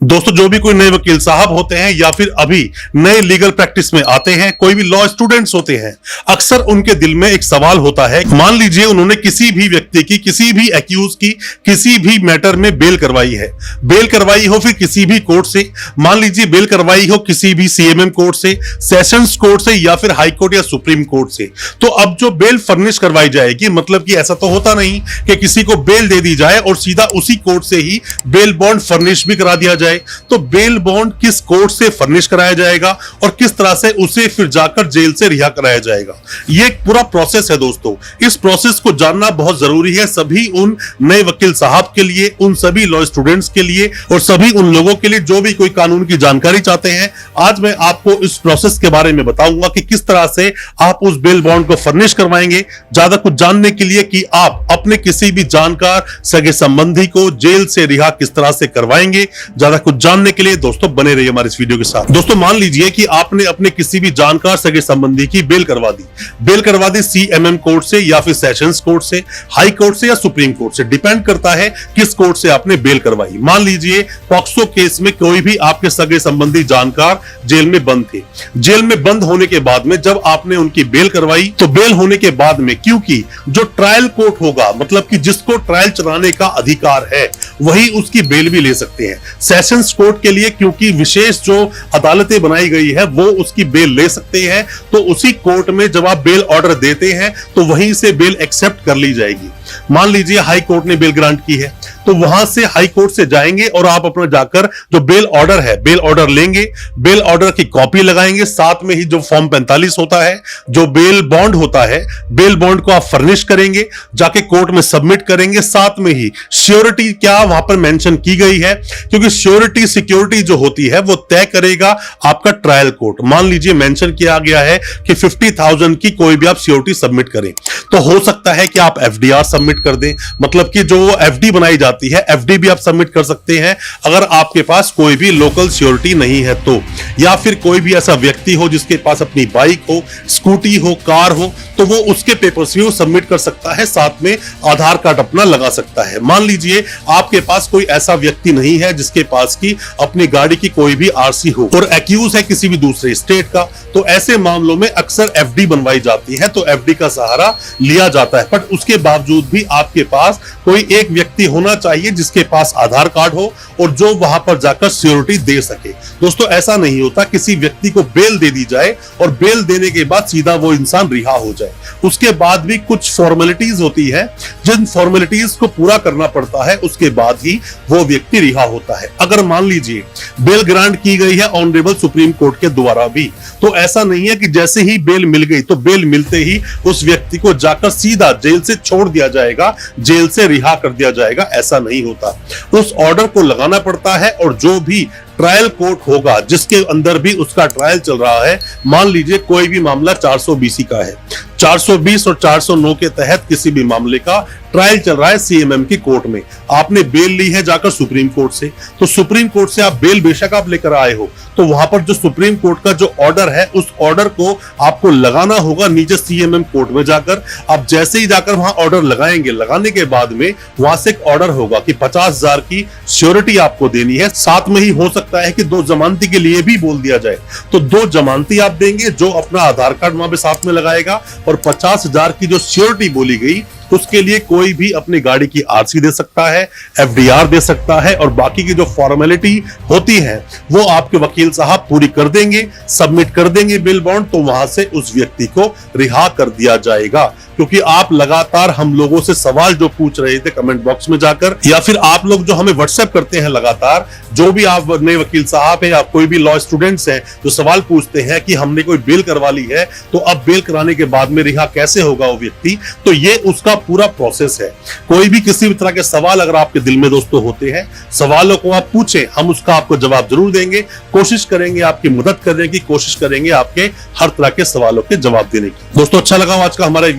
दोस्तों, जो भी कोई नए वकील साहब होते हैं या फिर अभी नए लीगल प्रैक्टिस में आते हैं, कोई भी लॉ स्टूडेंट्स होते हैं, अक्सर उनके दिल में एक सवाल होता है। मान लीजिए उन्होंने किसी भी व्यक्ति की, किसी भी एक्यूज की, किसी भी मैटर में बेल करवाई है। बेल करवाई हो फिर किसी भी कोर्ट से, मान लीजिए बेल करवाई हो किसी भी सीएमएम कोर्ट से, सेशंस कोर्ट से या फिर हाई कोर्ट या सुप्रीम कोर्ट से। तो अब जो बेल फर्निश करवाई जाएगी, मतलब कि ऐसा तो होता नहीं कि किसी को बेल दे दी जाए और सीधा उसी कोर्ट से ही बेल बॉन्ड फर्निश भी करा दिया जाए। तो बेल बॉन्ड किस कोर्ट से फर्निश कराया जाएगा और किस तरह से उसे फिर जाकर जेल से रिहा कराया जाएगा, यह एक पूरा प्रोसेस है। दोस्तों, इस प्रोसेस को जानना बहुत जरूरी है सभी उन नए वकील साहब के लिए, उन सभी लॉ स्टूडेंट्स के लिए और सभी उन लोगों के लिए जो भी कोई कानून की जानकारी चाहते हैं। आज मैं आपको इस प्रोसेस के बारे में बताऊंगा कि किस तरह से आप उस बेल बॉन्ड को फर्निश करवाएंगे। ज्यादा कुछ जानने के लिए कि आप अपने किसी भी जानकार सगे संबंधी को जेल से रिहा किस तरह से करवाएंगे, ज्यादा कुछ जानने के लिए दोस्तों बने रहिए हमारे इस वीडियो के साथ। दोस्तों, मान लीजिए कि आपने अपने किसी भी जानकार सगे संबंधी की बेल करवा दी सीएमएम कोर्ट से या फिर सेशंस कोर्ट से, हाई कोर्ट से या सुप्रीम कोर्ट से, डिपेंड करता है किस कोर्ट से आपने बेल करवाई। मान लीजिए पॉक्सो केस में कोई भी आपके सगे संबंधी जानकार जेल में बंद थे। जेल में बंद होने के बाद में जब आपने उनकी बेल करवाई, तो बेल होने के बाद में क्योंकि जो ट्रायल कोर्ट होगा, मतलब कि जिसको ट्रायल चलाने का अधिकार है, वही उसकी बेल भी ले सकते हैं। सेशंस कोर्ट के लिए क्योंकि विशेष जो अदालतें बनाई गई है वो उसकी बेल ले सकते हैं, तो उसी कोर्ट में जब आप बेल ऑर्डर देते हैं तो वहीं से बेल एक्सेप्ट कर ली जाएगी। मान लीजिए हाई कोर्ट ने बेल ग्रांट की है, तो वहां से हाई कोर्ट से जाएंगे और आप अपना जाकर जो बेल ऑर्डर है, बेल ऑर्डर लेंगे, बेल ऑर्डर की कॉपी लगाएंगे, साथ में ही जो फॉर्म 45 होता है, जो बेल बॉन्ड होता है, बेल बॉन्ड को आप फर्निश करेंगे, जाके कोर्ट में सबमिट करेंगे। साथ में ही श्योरिटी क्या वहां पर मेंशन की गई है, क्योंकि श्योरिटी सिक्योरिटी जो होती है वो तय करेगा आपका ट्रायल कोर्ट। मान लीजिए मेंशन किया गया है कि 50,000 की कोई भी आप श्योरिटी सबमिट करें, तो हो सकता है कि आप एफडीआर सबमिट कर दें, मतलब कि जो एफडी बनाई जाती है, एफडी भी आप सबमिट कर सकते हैं अगर आपके पास कोई भी लोकल श्योरिटी नहीं है तो। या फिर कोई भी ऐसा व्यक्ति हो जिसके पास अपनी बाइक हो, स्कूटी हो, कार हो, तो वो उसके पेपर्स भी वो सबमिट कर सकता है, साथ में आधार कार्ड अपना लगा सकता है। मान लीजिए आपके पास कोई ऐसा व्यक्ति नहीं है जिसके पास की अपनी गाड़ी की कोई भी आरसी हो और एक्यूज है किसी भी दूसरे स्टेट का, तो ऐसे मामलों में अक्सर एफडी बनवाई जाती है, तो एफडी का सहारा लिया जाता है। बट उसके बावजूद भी आपके पास कोई एक व्यक्ति होना चाहिए जिसके पास आधार कार्ड हो और जो वहां पर जाकर सिक्योरिटी दे सके। दोस्तों, ऐसा नहीं होता किसी व्यक्ति को बेल दे दी जाए और बेल देने के बाद सीधा वो इंसान रिहा हो जाए। उसके बाद भी कुछ फॉर्मेलिटीज होती है, जिन फॉर्मेलिटीज को पूरा करना पड़ता है, उसके बाद ही वो व्यक्ति रिहा होता है। अगर मान लीजिए बेल ग्रांट की गई है ऑनरेबल सुप्रीम कोर्ट के द्वारा भी, तो ऐसा नहीं है कि जैसे ही बेल मिल गई तो बेल मिलते ही उस व्यक्ति को जाकर सीधा जेल से छोड़ दिया जाएगा, जेल से रिहा कर दिया जाएगा, ऐसा नहीं होता। उस ऑर्डर को लगाना पड़ता है और जो भी ट्रायल कोर्ट होगा जिसके अंदर भी उसका ट्रायल चल रहा है, मान लीजिए कोई भी मामला 420 का है, 420 और 409 के तहत किसी भी मामले का ट्रायल चल रहा है सीएमएम की कोर्ट में, आपने बेल ली है जाकर सुप्रीम कोर्ट से, तो सुप्रीम कोर्ट से आप बेल बेशक आप लेकर आए हो, तो वहां पर जो सुप्रीम कोर्ट का जो ऑर्डर है उस ऑर्डर को आपको लगाना होगा नीचे सीएमएम कोर्ट में जाकर। आप जैसे ही जाकर वहां ऑर्डर लगाएंगे, लगाने के बाद में वहां से एक ऑर्डर होगा कि 50,000 की श्योरिटी आपको देनी है, साथ में ही हो सकता है कि 2 जमानती के लिए भी बोल दिया जाए, तो 2 जमानती आप देंगे, जो अपना आधार कार्ड वहां पे साथ में लगाएगा, और 50,000 की जो श्योरिटी बोली गई उसके लिए कोई भी अपनी गाड़ी की आरसी दे सकता है, एफडीआर दे सकता है, और बाकी की जो फॉर्मेलिटी होती है वो आपके वकील साहब पूरी कर देंगे, सबमिट कर देंगे बिल बॉन्ड, तो वहां से उस व्यक्ति को रिहा कर दिया जाएगा। क्योंकि आप लगातार हम लोगों से सवाल जो पूछ रहे थे कमेंट बॉक्स में जाकर, या फिर आप लोग जो हमें व्हाट्सएप करते हैं लगातार, जो भी आप नए वकील साहब हैं या कोई भी लॉ स्टूडेंट्स हैं, जो सवाल पूछते हैं कि हमने कोई बेल करवा ली है तो अब बेल कराने के बाद में रिहा कैसे होगा वो व्यक्ति, तो ये उसका पूरा प्रोसेस है। कोई भी किसी भी तरह के सवाल अगर आपके दिल में दोस्तों होते हैं, सवालों को आप पूछें, हम उसका आपको जवाब जरूर देंगे, कोशिश करेंगे आपकी मदद करने की, कोशिश करेंगे आपके हर तरह के सवालों के जवाब देने की। दोस्तों, अच्छा लगा आज का हमारी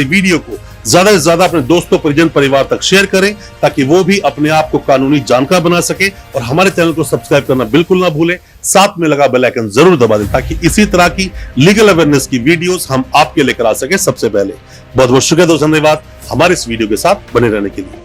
वीडियो को ज्यादा से ज्यादा अपने दोस्तों, परिजन, परिवार तक शेयर करें ताकि वो भी अपने आप को कानूनी जानकार बना सके, और हमारे चैनल को सब्सक्राइब करना बिल्कुल ना भूलें, साथ में लगा बेल आइकन जरूर दबा दें ताकि इसी तरह की लीगल अवेयरनेस की वीडियोस हम आपके लेकर आ सके सबसे पहले। बहुत बहुत शुक्रिया दोस्तों, धन्यवाद हमारे इस वीडियो के साथ बने रहने के लिए।